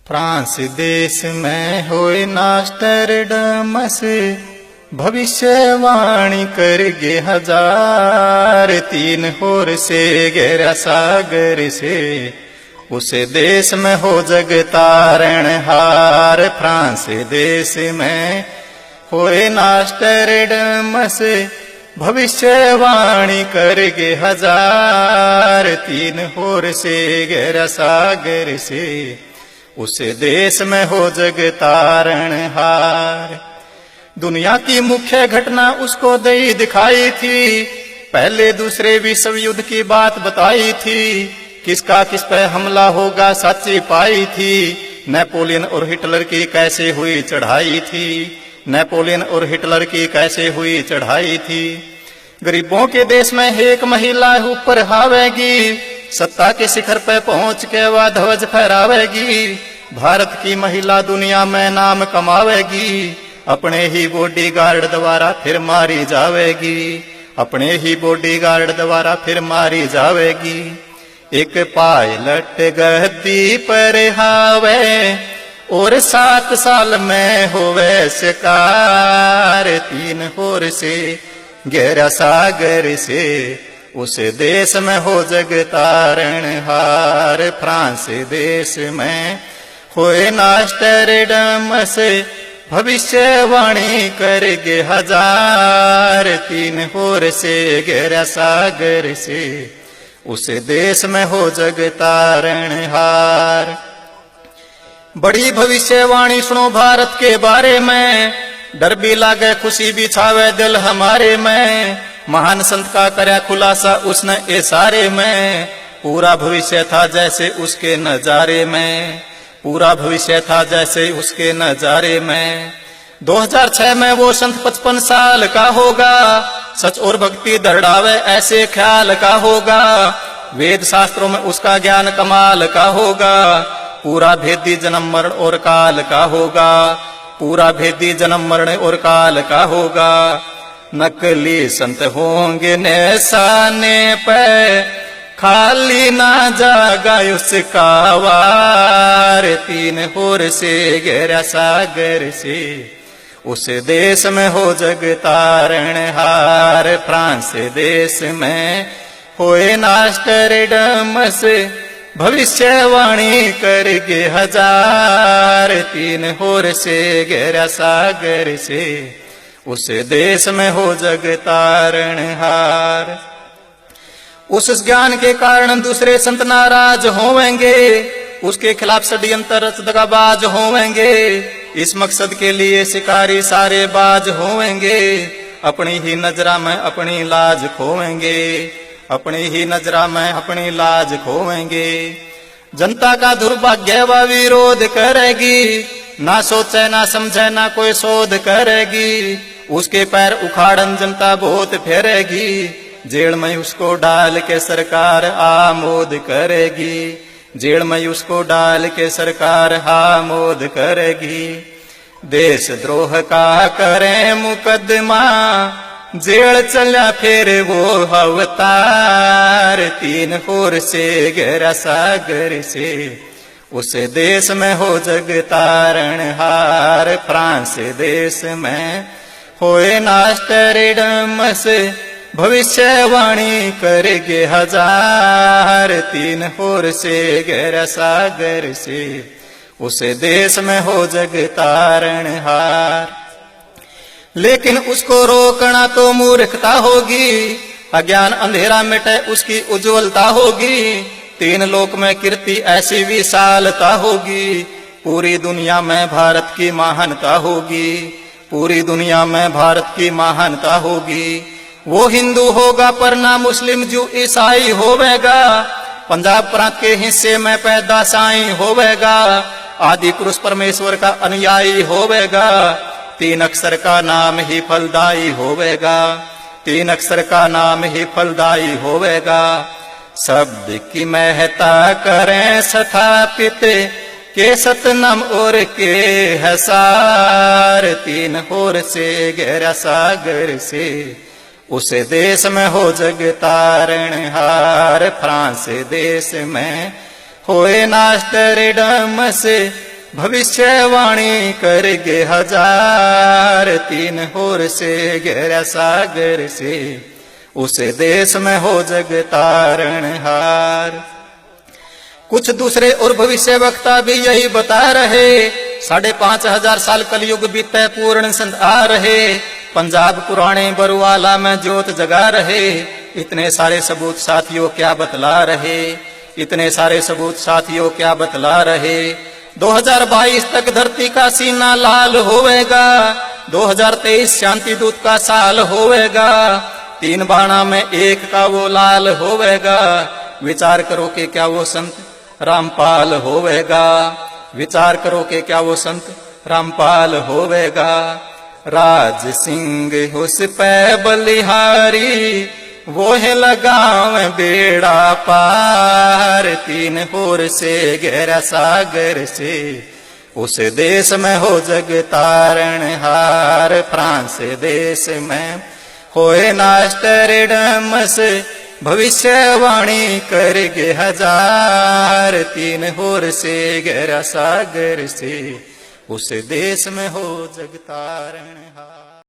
France देश में होए नास्टरडमस, भविष्यवाणी करगे हजार। तीन होर से गहरा सागर से, उस देश में हो जग तारण हार। फ्रांस देश में होए नास्टरडमस, भविष्यवाणी करगे हजार। तीन होर से गहरा सागर से, उस देश में हो जग तारण हार। दुनिया की मुख्य घटना उसको दई दिखाई थी, पहले दूसरे विश्व युद्ध की बात बताई थी। किसका किस पे हमला होगा सच्ची पाई थी, नेपोलियन और हिटलर की कैसे हुई चढ़ाई थी। नेपोलियन और हिटलर की कैसे हुई चढ़ाई थी। गरीबों के देश में एक महिला ऊपर हावेगी, सत्ता के शिखर पे पहुंच के वह ध्वज फहरावेगी। भारत की महिला दुनिया में नाम कमावेगी, अपने ही बॉडीगार्ड द्वारा फिर मारी जावेगी। अपने ही बॉडीगार्ड द्वारा फिर मारी जावेगी। एक पायलट गद्दी पर हावे, और 7 साल में होवे शिकार। तीन होर से गहरा सागर से, उस देश में हो जग तारण हार। फ्रांस देश में होए नास्टरडमस, भविष्यवाणी करगे हजार। तीन होर से गहरा सागर से, उस देश में हो जग तारण हार। बड़ी भविष्यवाणी सुनो भारत के बारे में, डर भी लागे खुशी भी छावे दिल हमारे में। महान संत का करया खुलासा उसने इशारे में, पूरा भविष्य था जैसे उसके नजारे में। पूरा भविष्य था जैसे उसके नजारे में। 2006 में वो संत 55 साल का होगा, सच और भक्ति दर्ड़ावे ऐसे ख्याल का होगा। वेद शास्त्रों में उसका ज्ञान कमाल का होगा, पूरा भेदी जन्म मरण और काल का होगा। पूरा भेदी जन्म मरण और काल का होगा। नकली संत होंगे निशाने पे, खाली ना जागा उसका वार। तीन होर से गहरा सागर से, उस देश में हो जग तारण हार। फ्रांस देश में होए नास्टरडमस, भविष्यवाणी करगे हजार। तीन होर से गहरा सागर से, उस देश में हो जग तारण हार। उस ज्ञान के कारण दूसरे संत नाराज होवेंगे, उसके खिलाफ षड्यंत्र दगाबाज होवेंगे। इस मकसद के लिए शिकारी सारे बाज होवेंगे, अपनी ही नजरा में अपनी लाज खोवेंगे। अपनी ही नजरा में अपनी लाज खोवेंगे। जनता का दुर्भाग्य व विरोध करेगी, ना सोचे ना समझे ना कोई शोध करेगी। उसके पैर उखाड़न जनता बहुत फेरेगी, जेल में उसको डाल के सरकार आमोद करेगी। जेल में उसको डाल के सरकार आमोद करेगी। देशद्रोह का करे मुकदमा, जेल चला फिर वो अवतार। तीन होर से गहरा सागर से, उस देश में हो जग तारण हार। फ्रांस देश में होए नास्टरडमस, भविष्यवाणी करगे हजार। तीन होर से गहरा सागर से, उस देश में हो जग तारण हार। लेकिन उसको रोकना तो मूर्खता होगी, अज्ञान अंधेरा मिटे उसकी उज्जवलता होगी। तीन लोक में कीर्ति ऐसी विशालता होगी, पूरी दुनिया में भारत की महानता होगी। पूरी दुनिया में भारत की महानता होगी। वो हिंदू होगा पर ना मुस्लिम जू ईसाई होवेगा, पंजाब प्रांत के हिस्से में पैदा साई होवेगा। आदि पुरुष परमेश्वर का अनुयायी होवेगा, 3 अक्षर का नाम ही फलदायी होवेगा। 3 अक्षर का नाम ही फलदायी होवेगा। शब्द की महता करें स्थापित, के सतनाम और के हसार। 3 होर से गहरा सागर से, उस देश में हो जग तारण हार। फ्रांस देश में होए नास्टरडमस, भविष्यवाणी करगे हजार, तीन होर से गहरा सागर से, उस देश में हो जग तारणहार। कुछ दूसरे और भविष्य वक्ता भी यही बता रहे, 5,500 साल कलयुग बीते पूर्ण संत आ रहे, पंजाब पुराने बरुआला में ज्योत जगा रहे। इतने सारे सबूत साथियों क्या बतला रहे, इतने सारे सबूत साथियों क्या बतला रहे। 2022 तक धरती का सीना लाल होवेगा, 2023 शांति दूत का साल होवेगा, 3 बाणा में एक का वो लाल होवेगा। विचार करो कि क्या वो संत रामपाल होवेगा, विचार करो कि क्या वो संत रामपाल होवेगा। राज सिंह उस पे बलिहारी, वो है लगाव बेड़ा पार, 3 होर से गहरा सागर से, उस देश में हो जग तारणहार। फ्रांस देश में होए नास्टरडमस, भविष्यवाणी करगे हजार, 3 होर से गहरा सागर से, उस देश में हो जग तारणहार।